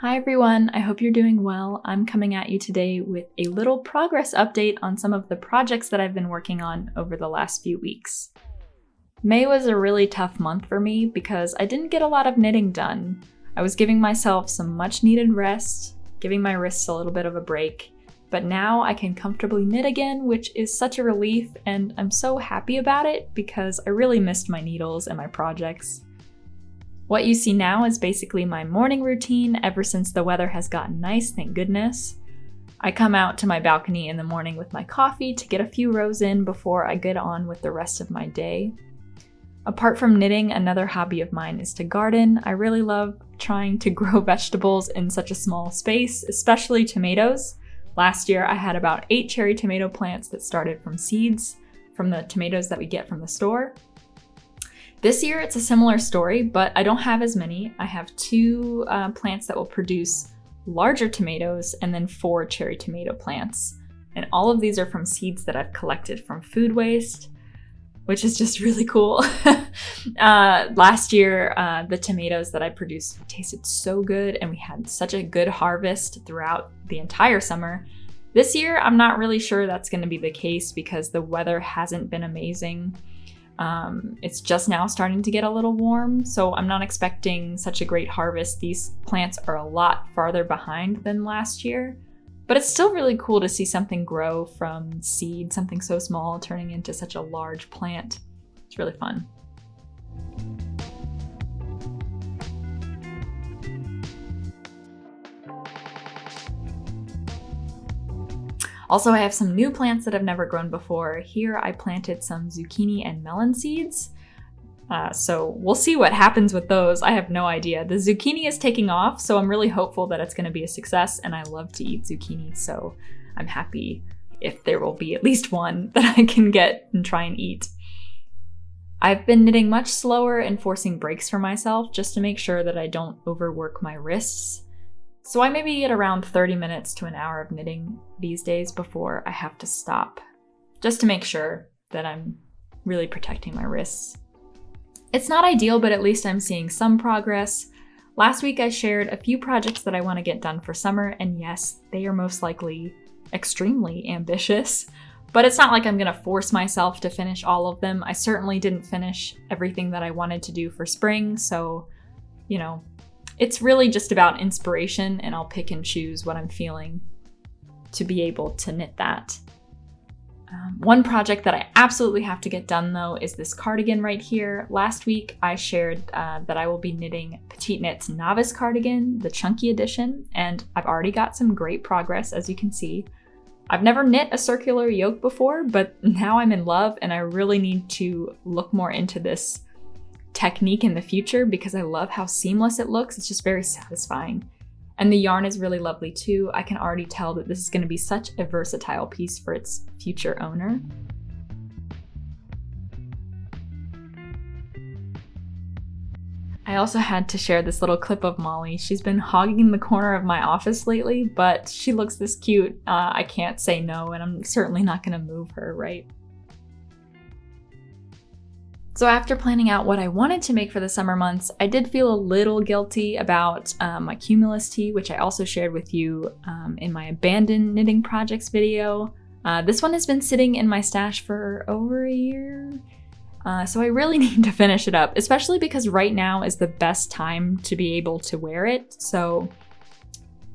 Hi everyone, I hope you're doing well. I'm coming at you today with a little progress update on some of the projects that I've been working on over the last few weeks. May was a really tough month for me because I didn't get a lot of knitting done. I was giving myself some much needed rest, giving my wrists a little bit of a break, but now I can comfortably knit again, which is such a relief, and I'm so happy about it because I really missed my needles and my projects. What you see now is basically my morning routine ever since the weather has gotten nice, thank goodness. I come out to my balcony in the morning with my coffee to get a few rows in before I get on with the rest of my day. Apart from knitting, another hobby of mine is to garden. I really love trying to grow vegetables in such a small space, especially tomatoes. Last year I had about 8 cherry tomato plants that started from seeds from the tomatoes that we get from the store. This year it's a similar story, but I don't have as many. I have 2 plants that will produce larger tomatoes and then 4 cherry tomato plants. And all of these are from seeds that I've collected from food waste, which is just really cool. Last year, the tomatoes that I produced tasted so good and we had such a good harvest throughout the entire summer. This year, I'm not really sure that's going to be the case because the weather hasn't been amazing. It's just now starting to get a little warm, so I'm not expecting such a great harvest. These plants are a lot farther behind than last year, but it's still really cool to see something grow from seed, something so small turning into such a large plant. It's really fun. Also, I have some new plants that I've never grown before. Here I planted some zucchini and melon seeds. So we'll see what happens with those. I have no idea. The zucchini is taking off, so I'm really hopeful that it's going to be a success, and I love to eat zucchini, so I'm happy if there will be at least one that I can get and try and eat. I've been knitting much slower and forcing breaks for myself just to make sure that I don't overwork my wrists. So I maybe get around 30 minutes to an hour of knitting these days before I have to stop, just to make sure that I'm really protecting my wrists. It's not ideal, but at least I'm seeing some progress. Last week I shared a few projects that I want to get done for summer, and yes, they are most likely extremely ambitious, but it's not like I'm going to force myself to finish all of them. I certainly didn't finish everything that I wanted to do for spring, so, it's really just about inspiration, and I'll pick and choose what I'm feeling to be able to knit that. One project that I absolutely have to get done though is this cardigan right here. Last week I shared that I will be knitting Petite Knit's Novice Cardigan, the chunky edition, and I've already got some great progress, as you can see. I've never knit a circular yoke before, but now I'm in love and I really need to look more into this technique in the future because I love how seamless it looks. It's just very satisfying. And the yarn is really lovely too. I can already tell that this is going to be such a versatile piece for its future owner. I also had to share this little clip of Molly. She's been hogging the corner of my office lately, but she looks this cute. I can't say no, and I'm certainly not going to move her, right? So after planning out what I wanted to make for the summer months, I did feel a little guilty about my Cumulus Tee, which I also shared with you in my abandoned knitting projects video. This one has been sitting in my stash for over a year, so I really need to finish it up, especially because right now is the best time to be able to wear it. So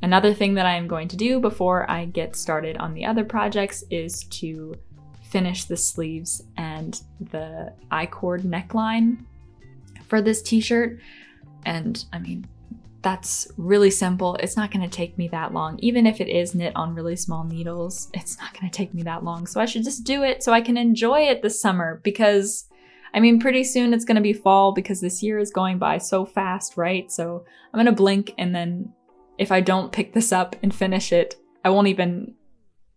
another thing that I'm going to do before I get started on the other projects is to finish the sleeves and the I-cord neckline for this t-shirt. And I mean, that's really simple. It's not going to take me that long. Even if it is knit on really small needles, it's not going to take me that long. So I should just do it so I can enjoy it this summer because, I mean, pretty soon it's going to be fall because this year is going by so fast, right? So I'm going to blink, and then if I don't pick this up and finish it, I won't even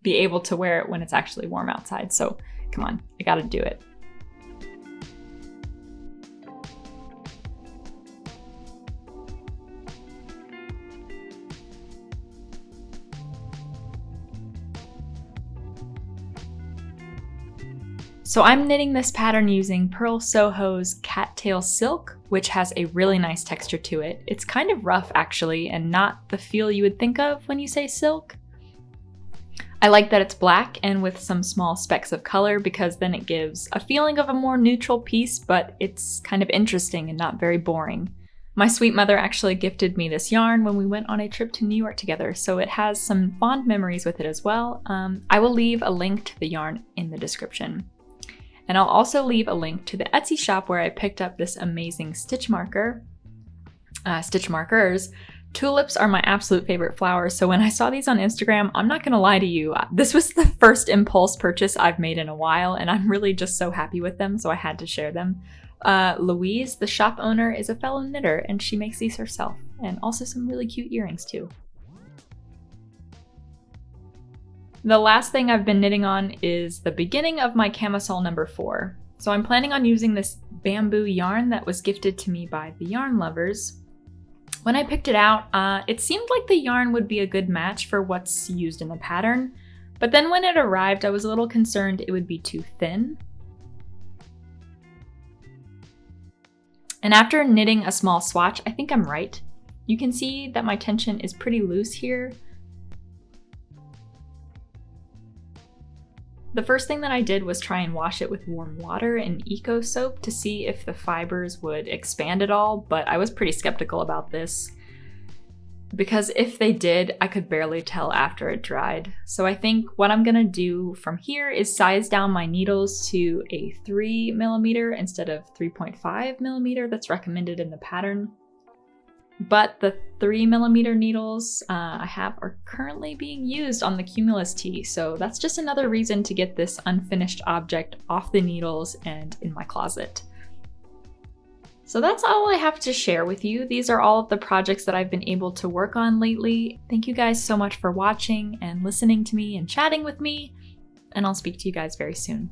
be able to wear it when it's actually warm outside. So come on, I gotta do it. So I'm knitting this pattern using Purl Soho's Cattail Silk, which has a really nice texture to it. It's kind of rough actually, and not the feel you would think of when you say silk. I like that it's black and with some small specks of color because then it gives a feeling of a more neutral piece, but it's kind of interesting and not very boring. My sweet mother actually gifted me this yarn when we went on a trip to New York together, so it has some fond memories with it as well. I will leave a link to the yarn in the description. And I'll also leave a link to the Etsy shop where I picked up this amazing stitch markers. Tulips are my absolute favorite flowers, so when I saw these on Instagram, I'm not gonna lie to you, this was the first impulse purchase I've made in a while, and I'm really just so happy with them, so I had to share them. Louise, the shop owner, is a fellow knitter, and she makes these herself, and also some really cute earrings too. The last thing I've been knitting on is the beginning of my camisole number 4. So I'm planning on using this bamboo yarn that was gifted to me by the yarn lovers. When I picked it out, it seemed like the yarn would be a good match for what's used in the pattern, but then when it arrived, I was a little concerned it would be too thin. And after knitting a small swatch, I think I'm right. You can see that my tension is pretty loose here. The first thing that I did was try and wash it with warm water and eco soap to see if the fibers would expand at all, but I was pretty skeptical about this because if they did, I could barely tell after it dried. So I think what I'm gonna do from here is size down my needles to a 3mm instead of 3.5mm that's recommended in the pattern. But the 3mm needles I have are currently being used on the Cumulus Tee, so that's just another reason to get this unfinished object off the needles and in my closet. So that's all I have to share with you. These are all of the projects that I've been able to work on lately. Thank you guys so much for watching and listening to me and chatting with me, and I'll speak to you guys very soon.